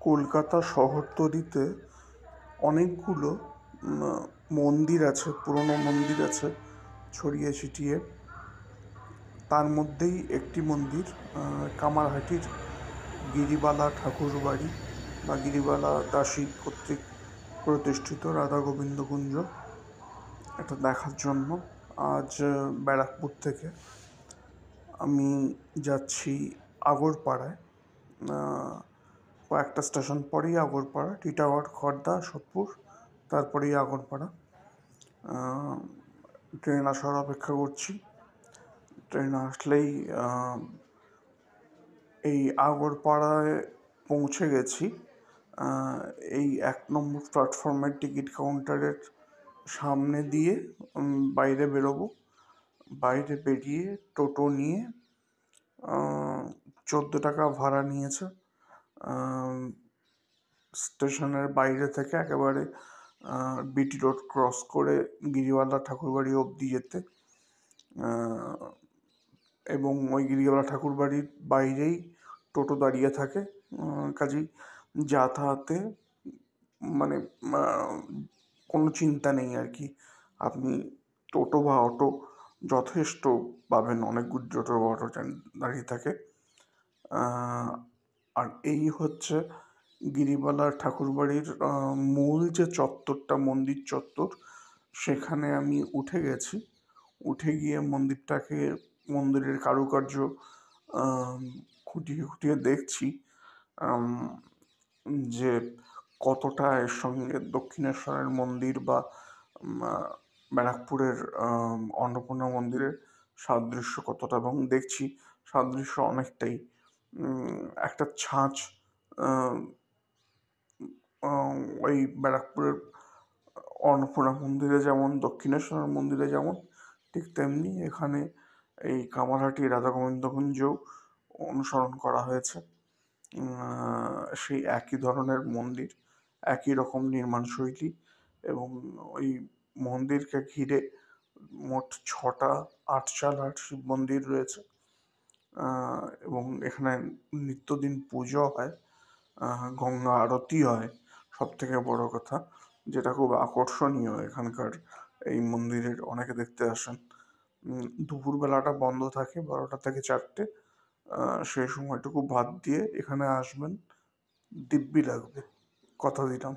কলকাতা শহরতলিতে অনেকগুলো উম, মন্দির আছে, পুরনো মন্দির আছে ছড়িয়ে ছিটিয়ে। তার মধ্যেই একটি মন্দির কামারহাটির গিরিবালা ঠাকুরবাড়ি বা গিরিবালা দাসী কর্তৃক প্রতিষ্ঠিত রাধা গোবিন্দ কুঞ্জ। এটা দেখার জন্য আজ ব্যারাকপুর থেকে আমি যাচ্ছি আগরপাড়ায়। আহ, কয়েকটা স্টেশন পরেই আগরপাড়া, টিটাগড়, খড়দা, সোদপুর, তারপরেই আগরপাড়া। আহ, ট্রেন আসার অপেক্ষা করছি। ট্রেন আসলেই এই আগরপাড়ায় পৌঁছে গেছি। আহ, এই 1 নম্বর প্ল্যাটফর্মের টিকিট কাউন্টারের সামনে দিয়ে বাইরে বেরোবো। বাইরে বেরিয়ে টোটো নিয়ে 14 টাকা ভাড়া নিয়েছে স্টেশনের বাইরে থেকে একেবারে বিটি রোড ক্রস করে গিরিবালা ঠাকুরবাড়ি অবধি যেতে। এবং ওই গিরিবালা ঠাকুরবাড়ির বাইরেই টোটো দাঁড়িয়ে থাকে। কাজেই যাতায়াতে মানে কোনো চিন্তা নেই আর কি। আপনি টোটো বা অটো যথেষ্ট পাবেন, অনেকগুলো টোটো বা অটো দাঁড়িয়ে থাকে। আর এই হচ্ছে গিরিবালা ঠাকুরবাড়ির মূল যে চত্বরটা, মন্দির চত্বর, সেখানে আমি উঠে গেছি। উঠে গিয়ে মন্দিরের কারুকার্য খুঁটিয়ে খুঁটিয়ে দেখছি যে কতটা এর সঙ্গে দক্ষিণেশ্বরের মন্দির বা ব্যারাকপুরের অন্নপূর্ণা মন্দিরের সাদৃশ্য কতটা, এবং দেখছি সাদৃশ্য অনেকটাই। একটা ছাঁচ ওই ব্যারাকপুরের অন্নপূর্ণা মন্দিরে যেমন, দক্ষিণেশ্বরের মন্দিরে যেমন, ঠিক তেমনি এখানে এই কামারহাটি রাধা গোবিন্দ কুঞ্জেও অনুসরণ করা হয়েছে। সেই একই ধরনের মন্দির, একই রকম নির্মাণ শৈলী, এবং ওই মন্দিরকে ঘিরে মোট 6টা আটচালার শিব মন্দির রয়েছে। এবং এখানে নিত্যদিন পুজো হয়, গঙ্গা আরতি হয়, সব থেকে বড় কথা যেটা খুব আকর্ষণীয় এখানকার এই মন্দিরের। অনেকে দেখতে আসেন। দুপুরবেলাটা বন্ধ থাকে 12টা থেকে 4টে। সেই সময়টুকু বাদ দিয়ে এখানে আসবেন, দিব্যি লাগবে, কথা দিলাম।